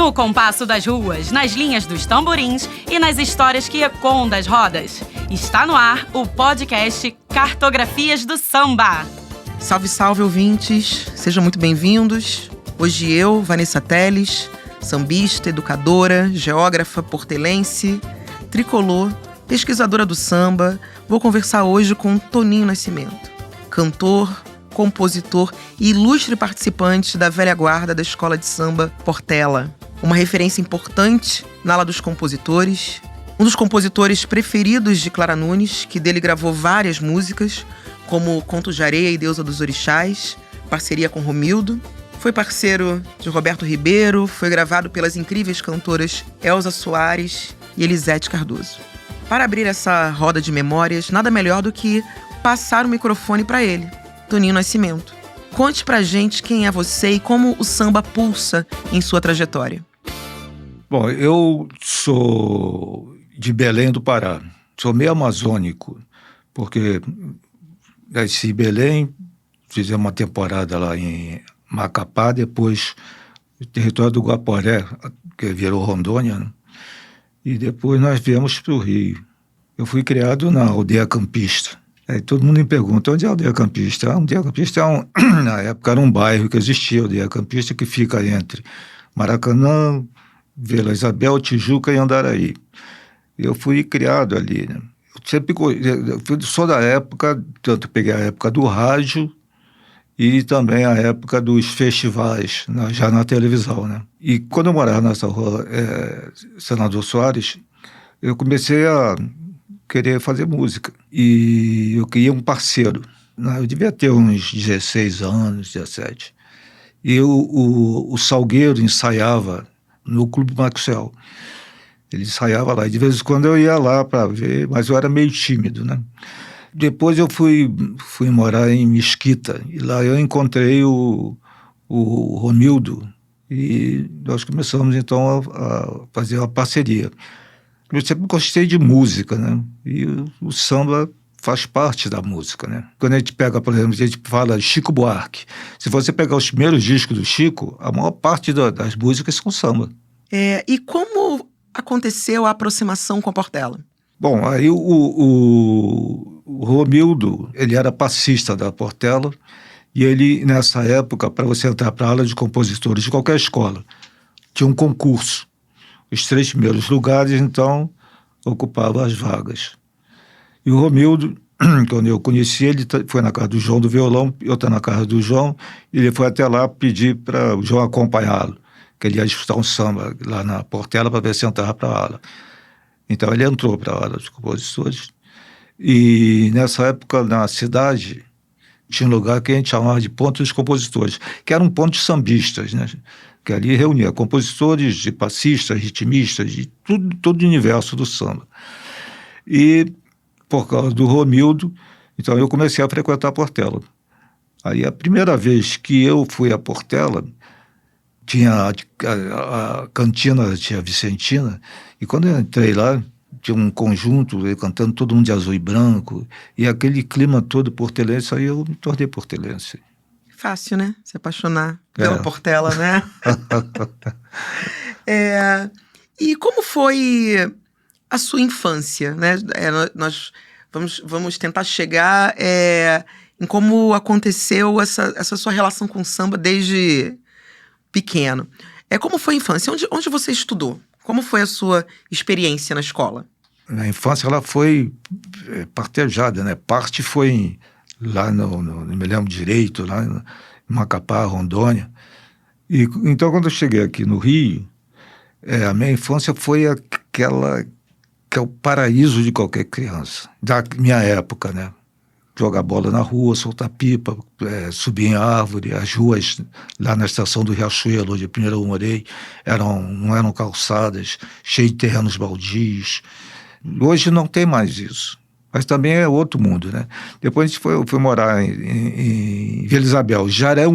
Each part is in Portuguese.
No compasso das ruas, nas linhas dos tamborins e nas histórias que ecoam das rodas. Está no ar o podcast Cartografias do Samba. Salve, salve, ouvintes! Sejam muito bem-vindos. Hoje eu, Vanessa Teles, sambista, educadora, geógrafa portelense, tricolor, pesquisadora do samba, vou conversar hoje com Toninho Nascimento, cantor, compositor e ilustre participante da velha guarda da Escola de Samba Portela. Uma referência importante na ala dos compositores, um dos compositores preferidos de Clara Nunes, que dele gravou várias músicas, como Contos de Areia e Deusa dos Orixás, parceria com Romildo. Foi parceiro de Roberto Ribeiro, foi gravado pelas incríveis cantoras Elza Soares e Elisete Cardoso. Para abrir essa roda de memórias, nada melhor do que passar o microfone para ele, Toninho Nascimento. Conte pra gente quem é você e como o samba pulsa em sua trajetória. Bom, eu sou de Belém do Pará, sou meio amazônico, porque nasci em Belém, fizemos uma temporada lá em Macapá, depois o território do Guaporé, que virou Rondônia, né? E depois nós viemos para o Rio. Eu fui criado na aldeia campista. Aí todo mundo me pergunta, onde é a aldeia campista? A aldeia campista na época era um bairro que existia, a aldeia campista, que fica entre Maracanã, Vila Isabel, Tijuca e Andaraí. Eu fui criado ali, né? Sou da época, tanto peguei a época do rádio e também a época dos festivais, já na televisão, né? E quando eu morava nessa rua Senador Soares, eu comecei a querer fazer música. E eu queria um parceiro. Eu devia ter uns 16 anos, 17. E o Salgueiro ensaiava no Clube Maxwell. Ele ensaiava lá. E de vez em quando eu ia lá para ver, mas eu era meio tímido, né? Depois eu fui morar em Mesquita. E lá eu encontrei o Romildo. E nós começamos, então, a fazer uma parceria. Eu sempre gostei de música, né? E o samba faz parte da música, né? Quando a gente pega, por exemplo, a gente fala de Chico Buarque. Se você pegar os primeiros discos do Chico, a maior parte das músicas são samba. E como aconteceu a aproximação com a Portela? Bom, aí o Romildo, ele era passista da Portela, e ele, nessa época, para você entrar para a aula de compositores de qualquer escola, tinha um concurso. Os 3 primeiros lugares, então, ocupavam as vagas. E o Romildo, quando eu conheci ele, foi na casa do João do violão, eu estava na casa do João, e ele foi até lá pedir para o João acompanhá-lo, que ele ia disputar um samba lá na Portela para ver se entrava para a aula. Então ele entrou para a aula dos compositores, e nessa época, na cidade, tinha um lugar que a gente chamava de Ponto dos Compositores, que era um ponto de sambistas, né? Que ali reunia compositores, de passistas, ritmistas, de todo o universo do samba. E, por causa do Romildo, então eu comecei a frequentar a Portela. Aí, a primeira vez que eu fui à Portela, tinha a cantina, tinha a Vicentina, e quando eu entrei lá, tinha um conjunto cantando todo mundo de azul e branco, e aquele clima todo portelense, aí eu me tornei portelense. Fácil, né? Se apaixonar pela Portela, né? E como foi a sua infância, né? Nós vamos tentar chegar em como aconteceu essa sua relação com o samba desde pequeno. Como foi a infância? Onde você estudou? Como foi a sua experiência na escola? Na infância ela foi partejada, né? Parte foi lá não me lembro direito, lá em Macapá, Rondônia. E então, quando eu cheguei aqui no Rio, a minha infância foi aquela que é o paraíso de qualquer criança, da minha época, né? Jogar bola na rua, soltar pipa, subir em árvore, as ruas lá na estação do Riachuelo, onde primeiro eu morei, não eram calçadas, cheias de terrenos baldios. Hoje não tem mais isso. Mas também é outro mundo, né? Depois a gente foi morar em Vila Isabel. Já era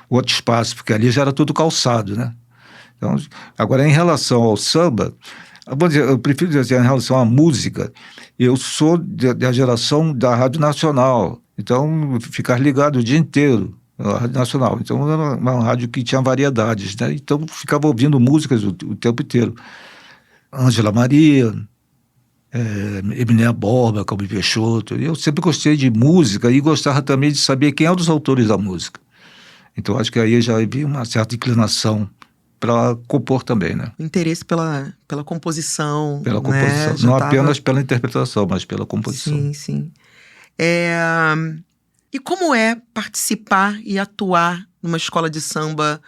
outro espaço, porque ali já era tudo calçado, né? Então, agora, em relação ao samba, eu prefiro dizer, em relação à música, eu sou da geração da Rádio Nacional. Então, ficar ligado o dia inteiro a Rádio Nacional. Então era uma rádio que tinha variedades, né? Então ficava ouvindo músicas o tempo inteiro. Ângela Maria, Eminéia Borba, Calbi Peixoto. Eu sempre gostei de música e gostava também de saber quem eram os autores da música. Então acho que aí já havia uma certa inclinação para compor também, né? Interesse pela composição. Pela né? composição. Não apenas pela interpretação, mas pela composição. Sim, sim. E como é participar e atuar numa escola de samba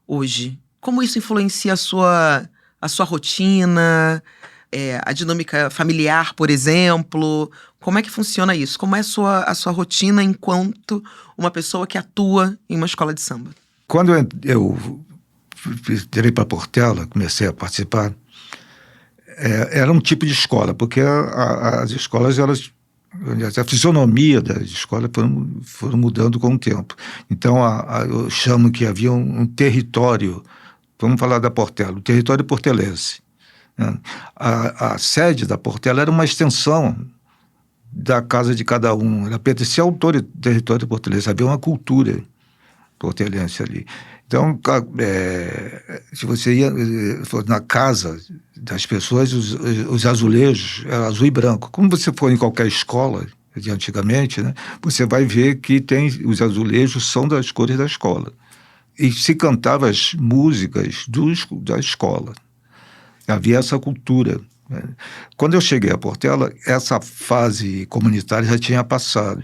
hoje? Como isso influencia a sua rotina, a dinâmica familiar, por exemplo? Como é que funciona isso? Como é a sua rotina enquanto uma pessoa que atua em uma escola de samba? Quando eu entrei para Portela, comecei a participar, era um tipo de escola, porque as escolas, a fisionomia das escolas foram mudando com o tempo. Então, eu chamo que havia um território, vamos falar da Portela, o território portelense. Né? A sede da Portela era uma extensão da casa de cada um, ela pertencia ao território portelense, havia uma cultura portelense ali. Então, se você ia na casa das pessoas, os azulejos eram azul e branco. Como você for em qualquer escola de antigamente, né, você vai ver que os azulejos são das cores da escola. E se cantava as músicas da escola. Havia essa cultura. Né? Quando eu cheguei a Portela, essa fase comunitária já tinha passado.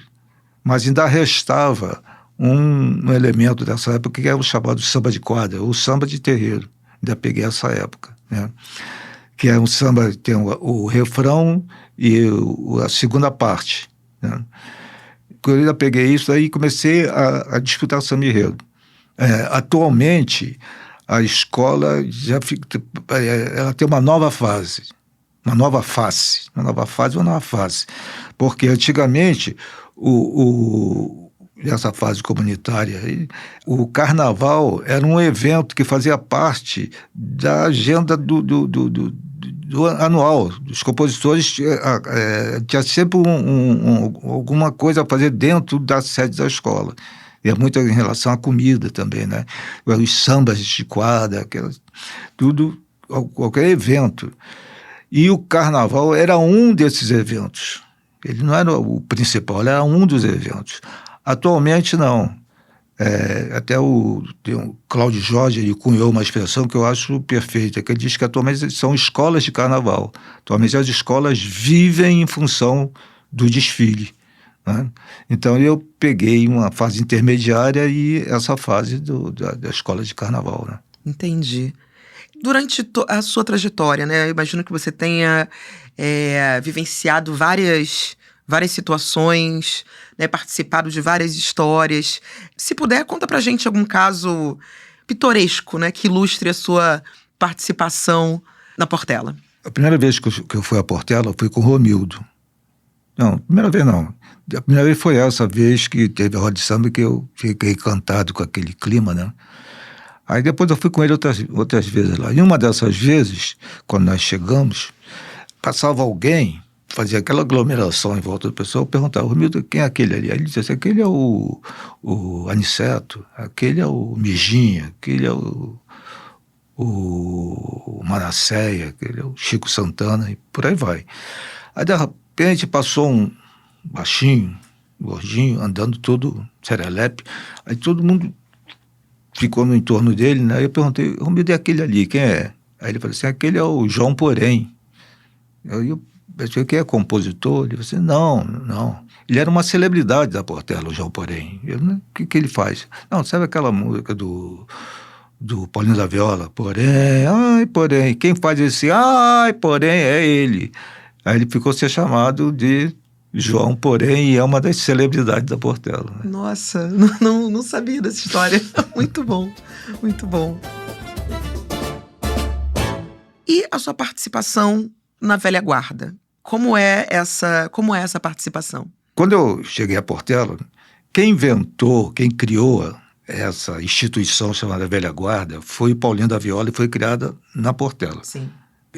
Mas ainda restava um elemento dessa época que é o chamado samba de quadra, ou samba de terreiro. Ainda peguei essa época, né? Que é um samba que tem o refrão e a segunda parte, né? Quando eu ainda peguei isso, aí comecei a disputar samba enredo. Atualmente, a escola ela tem uma nova fase, uma nova face, porque antigamente nessa fase comunitária, o carnaval era um evento que fazia parte da agenda do anual. Os compositores tinha sempre alguma coisa a fazer dentro da sede da escola. E é muito em relação à comida também, né? Os sambas de quadra, qualquer evento. E o carnaval era um desses eventos. Ele não era o principal, ele era um dos eventos. Atualmente, não. Até o Cláudio Jorge, ele cunhou uma expressão que eu acho perfeita, que ele diz que atualmente são escolas de carnaval. Atualmente as escolas vivem em função do desfile. Né? Então eu peguei uma fase intermediária e essa fase da escola de carnaval. Né? Entendi. Durante a sua trajetória, né, eu imagino que você tenha vivenciado várias situações, né, participado de várias histórias. Se puder, conta pra gente algum caso pitoresco, né, que ilustre a sua participação na Portela. A primeira vez que eu fui a Portela foi com o Romildo. Não, primeira vez não. A primeira vez foi essa vez que teve a roda de samba que eu fiquei encantado com aquele clima, né? Aí depois eu fui com ele outras vezes lá. E uma dessas vezes, quando nós chegamos, passava alguém, fazia aquela aglomeração em volta do pessoal, eu perguntava, Romildo, quem é aquele ali? Aí ele dizia assim, aquele é o Aniceto, aquele é o Mijinha, aquele é o Manasseia, aquele é o Chico Santana, e por aí vai. Aí de repente passou um baixinho, gordinho, andando todo serelepe, aí todo mundo ficou no entorno dele, né? Aí eu perguntei, Romildo, é aquele ali, quem é? Aí ele falou assim, aquele é o João Porém. Eu pensei, que é compositor? Ele falou assim, não. Ele era uma celebridade da Portela, o João Porém. O que ele faz? Não, sabe aquela música do Paulinho da Viola? Porém, ai, porém. Quem faz esse ai, porém, é ele. Aí ele ficou ser chamado de João Porém e é uma das celebridades da Portela. Né? Nossa, não sabia dessa história. Muito bom, muito bom. E a sua participação na velha guarda? Como é essa participação? Quando eu cheguei a Portela, quem criou essa instituição chamada Velha Guarda foi o Paulinho da Viola e foi criada na Portela. Sim.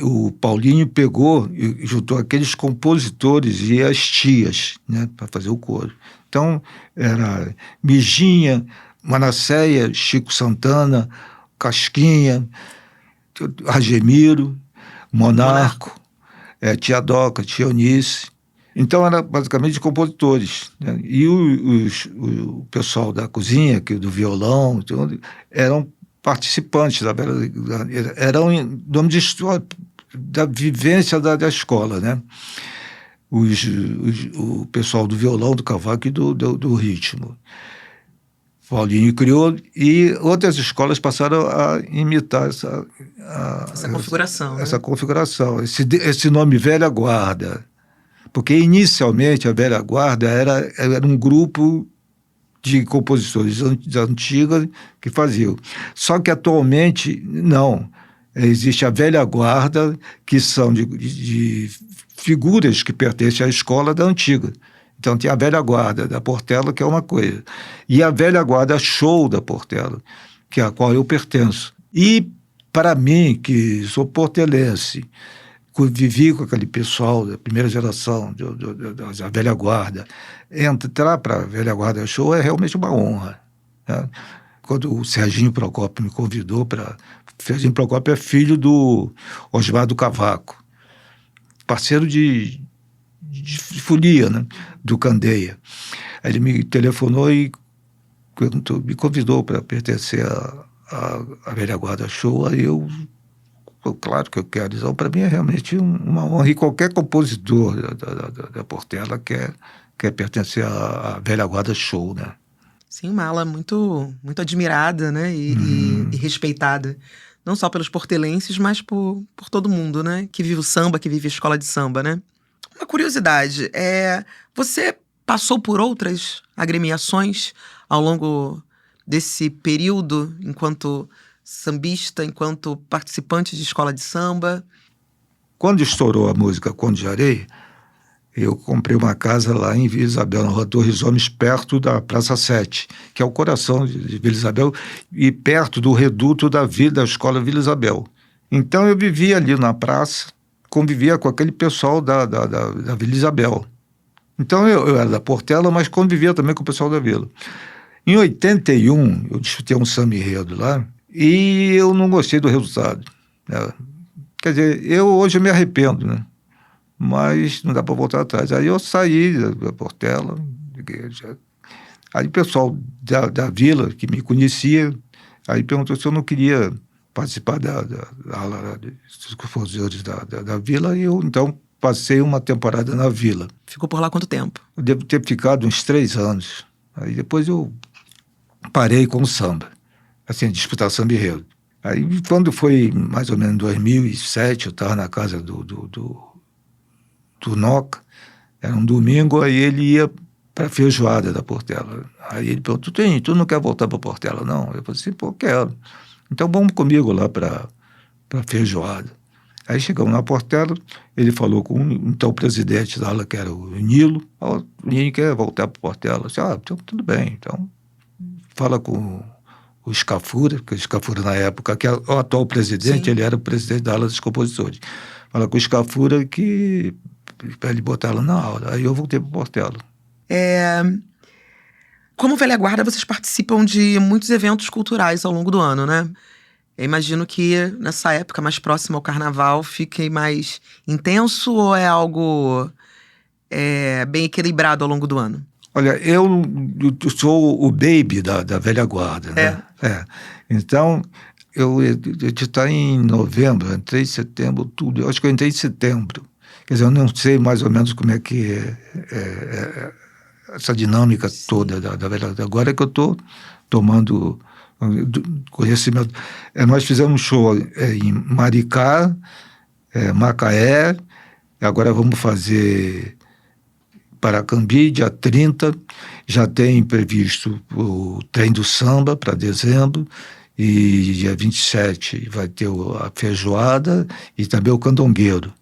O Paulinho pegou e juntou aqueles compositores e as tias, né, para fazer o coro. Então, era Mijinha, Manasseia, Chico Santana, Casquinha, Argemiro, Monarco. Tia Doca, Tia Eunice. Então, era basicamente de compositores, né? E o pessoal da cozinha, do violão, eram participantes, eram em nome de história, da vivência da escola, né? O pessoal do violão, do cavaco e do ritmo. Paulinho criou, e outras escolas passaram a imitar essa configuração. Essa né? configuração, esse nome Velha Guarda. Porque inicialmente a Velha Guarda era um grupo de compositores antigos que faziam. Só que atualmente, não. Existe a Velha Guarda, que são de figuras que pertencem à escola da antiga. Então tem a Velha Guarda da Portela, que é uma coisa. E a Velha Guarda Show da Portela, que é a qual eu pertenço. E para mim, que sou portelense, vivi com aquele pessoal da primeira geração, da Velha Guarda, entrar para a Velha Guarda Show é realmente uma honra. Né? Quando o Serginho Procópio me convidou para... Serginho Procópio é filho do Osmar do Cavaco, parceiro de folia, né? Do Candeia. Aí ele me telefonou e me convidou para pertencer à Velha Guarda Show. Aí claro que eu quero. Então, para mim é realmente uma honra. E qualquer compositor da Portela quer pertencer à Velha Guarda Show, né? Sim, uma ala muito, muito admirada, né? E respeitada. Não só pelos portelenses, mas por todo mundo, né? Que vive o samba, que vive a escola de samba, né? Uma curiosidade, você passou por outras agremiações ao longo desse período, enquanto sambista, enquanto participante de escola de samba? Quando estourou a música Conde de Areia, eu comprei uma casa lá em Vila Isabel, na Rua Torres Homens, perto da Praça 7, que é o coração de Vila Isabel, e perto do reduto da escola Vila Isabel. Então eu vivia ali na praça, convivia com aquele pessoal da Vila Isabel. Então eu era da Portela, mas convivia também com o pessoal da Vila. Em 81, eu disputei um samba-enredo lá e eu não gostei do resultado. Né? Quer dizer, hoje eu me arrependo, né? Mas não dá para voltar atrás. Aí eu saí da Portela, aí o pessoal da Vila, que me conhecia, aí perguntou se eu não queria participar dos compositores da Vila, e eu, então, passei uma temporada na Vila. Ficou por lá quanto tempo? Eu devo ter ficado uns 3 anos. Aí depois eu parei com o samba, assim, disputar samba-enredo. Aí, quando foi mais ou menos em 2007, eu estava na casa do Noca, era um domingo, aí ele ia para a feijoada da Portela. Aí ele perguntou, tu não quer voltar para a Portela, não? Eu falei assim, pô, quero. Então vamos comigo lá para a feijoada. Aí chegamos na Portela, ele falou com então, o presidente da aula, que era o Nilo, o Nilo quer voltar para a Portela. Eu disse, então, tudo bem, então fala com o Scafura, porque o Scafura na época, que é o atual presidente, Sim. Ele era o presidente da aula dos compositores. Fala com o Scafura que para ele botar ela na aula. Aí eu voltei para a Portela. Como Velha Guarda, vocês participam de muitos eventos culturais ao longo do ano, né? Eu imagino que nessa época mais próxima ao carnaval fique mais intenso, ou é algo bem equilibrado ao longo do ano? Olha, eu sou o baby da Velha Guarda, né? Então, eu está em novembro, entrei em setembro, tudo. Eu acho que eu entrei em setembro. Quer dizer, eu não sei mais ou menos como é que é essa dinâmica Sim. toda da Velha Guarda. Agora é que eu estou tomando conhecimento. Nós fizemos um show em Maricá, Macaé, agora vamos fazer Paracambi, dia 30, já tem previsto o Trem do Samba para dezembro, e dia 27 vai ter a feijoada e também o Candongueiro.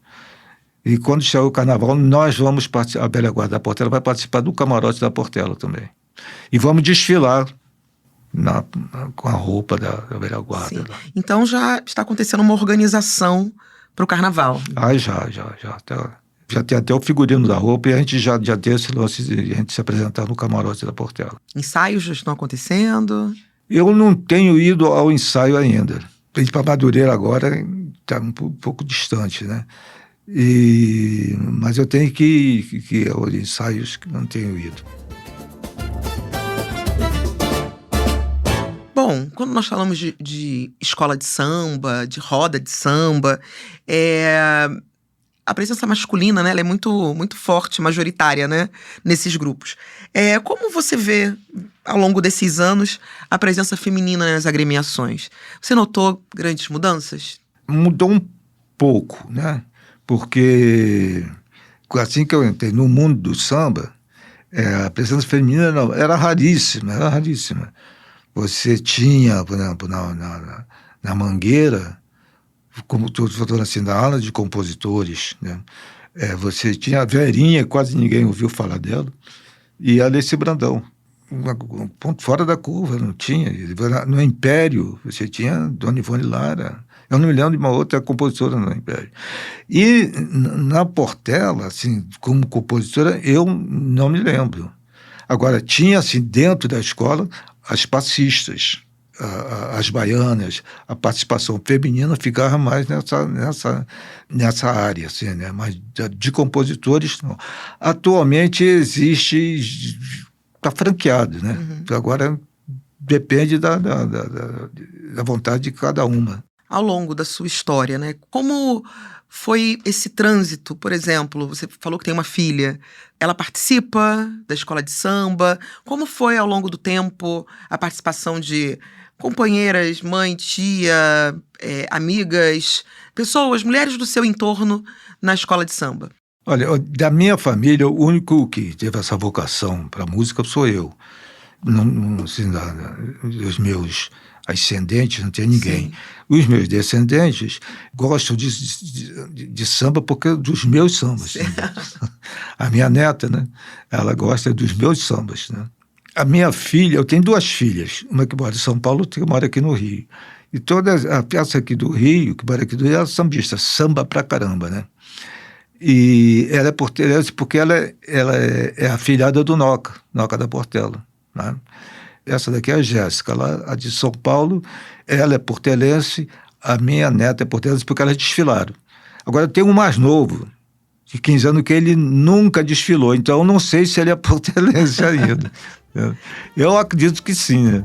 E quando chegar o carnaval, nós vamos participar, a Velha Guarda da Portela vai participar do camarote da Portela também. E vamos desfilar com a roupa da Velha Guarda. Então já está acontecendo uma organização para o carnaval. Já. Já tem até o figurino da roupa e a gente já tem esse lance de a gente se apresentar no camarote da Portela. Ensaios já estão acontecendo? Eu não tenho ido ao ensaio ainda. Ir para Madureira agora está um pouco distante, né? Mas eu tenho que ir aos ensaios que não tenho ido. Bom, quando nós falamos de escola de samba, de roda de samba, a presença masculina, né, ela é muito, muito forte, majoritária, né, nesses grupos. Como você vê, ao longo desses anos, a presença feminina nas agremiações? Você notou grandes mudanças? Mudou um pouco, né? Porque assim que eu entrei no mundo do samba, a presença feminina era raríssima. Você tinha, por exemplo, na Mangueira, como estou falando assim, na ala de compositores, né? Você tinha a Verinha, quase ninguém ouviu falar dela, e a Alice Brandão. Um ponto fora da curva, não tinha. No Império, você tinha Dona Ivone Lara. Eu não me lembro de uma outra compositora no Império. E na Portela, assim, como compositora, eu não me lembro. Agora, tinha, assim, dentro da escola, as passistas, as baianas, a participação feminina ficava mais nessa área, assim, né? Mas de compositores, não. Atualmente existe, está franqueado, né? Uhum. Agora depende da vontade de cada uma. Ao longo da sua história, né? Como foi esse trânsito, por exemplo? Você falou que tem uma filha. Ela participa da escola de samba. Como foi, ao longo do tempo, a participação de companheiras, mãe, tia, amigas, pessoas, mulheres do seu entorno na escola de samba? Olha, da minha família, o único que teve essa vocação para a música sou eu. Assim, os meus ascendentes, não tem ninguém. Sim. Os meus descendentes gostam de samba porque dos meus sambas. A minha neta, né? Ela gosta dos meus sambas, né? A minha filha, eu tenho 2 filhas, uma que mora em São Paulo, outra que mora aqui no Rio. E toda a peça aqui do Rio, que mora aqui do Rio, ela é sambista, samba pra caramba, né? E ela é portelense porque ela é afilhada do Noca da Portela, né? Essa daqui é a Jéssica, a de São Paulo, ela é portelense, a minha neta é portelense porque elas desfilaram. Agora tem um mais novo, de 15 anos, que ele nunca desfilou, então eu não sei se ele é portelense ainda. Eu acredito que sim, né?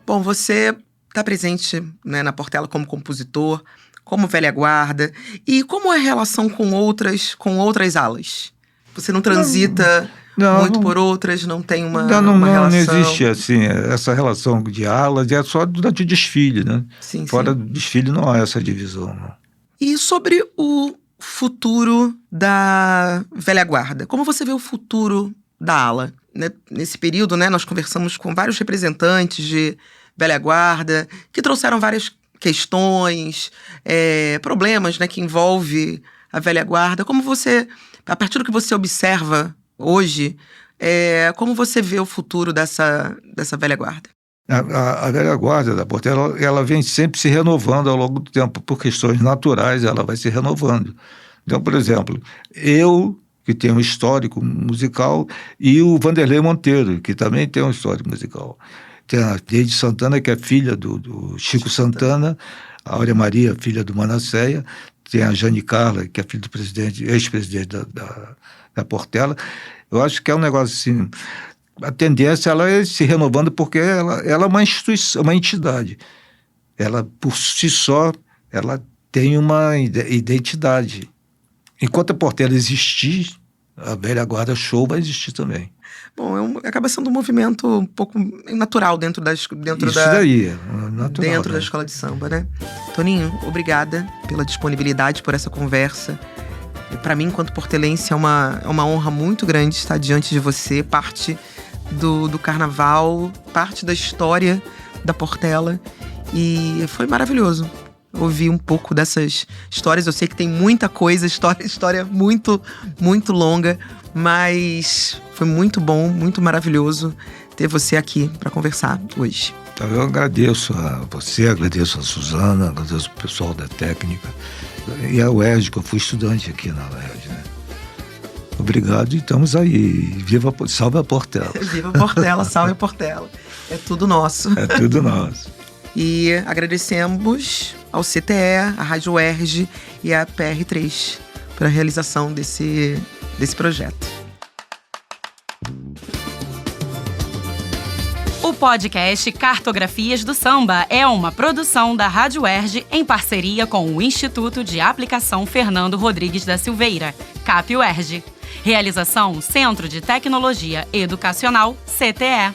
Bom, você está presente, né, na Portela como compositor, como velha guarda, e como é a relação com outras alas? Você não transita muito por outras, não tem uma relação? Não existe assim, essa relação de alas, é só durante o desfile, né? Sim, fora do desfile não há essa divisão, não. E sobre o futuro da velha guarda, como você vê o futuro da ala? Nesse período, né, nós conversamos com vários representantes de velha guarda que trouxeram várias questões, problemas, né, que envolve a velha guarda. Como você, a partir do que você observa hoje, como você vê o futuro dessa velha guarda? A velha guarda da Portela, ela vem sempre se renovando ao longo do tempo, por questões naturais, ela vai se renovando. Então, por exemplo, eu, que tenho um histórico musical, e o Vanderlei Monteiro, que também tem um histórico musical. Tem a Deide Santana, que é filha do Chico Santana, a Áurea Maria, filha do Manasseia, tem a Jane Carla, que é filha do ex-presidente da Portela. Eu acho que é um negócio assim, a tendência ela é se renovando porque ela é uma instituição, uma entidade. Ela, por si só, ela tem uma identidade. Enquanto a Portela existir, a velha guarda show vai existir também. Bom, acaba sendo um movimento um pouco natural dentro da escola de samba, né? Toninho, obrigada pela disponibilidade, por essa conversa. Para mim, enquanto portelense, é uma honra muito grande estar diante de você, parte do carnaval, parte da história da Portela. E foi maravilhoso ouvir um pouco dessas histórias. Eu sei que tem muita coisa, história muito, muito longa, mas foi muito bom, muito maravilhoso ter você aqui para conversar hoje. Eu agradeço a você, agradeço a Suzana, agradeço o pessoal da técnica E a UERJ, que eu fui estudante aqui na UERJ, né? Obrigado e estamos aí. Salve a Portela. Viva a Portela, salve a Portela. É tudo nosso. É tudo nosso. E agradecemos ao CTE, à Rádio UERJ e à PR3 para a realização desse projeto. O podcast Cartografias do Samba é uma produção da Rádio UERJ em parceria com o Instituto de Aplicação Fernando Rodrigues da Silveira, CAP UERJ. Realização Centro de Tecnologia Educacional, CTE.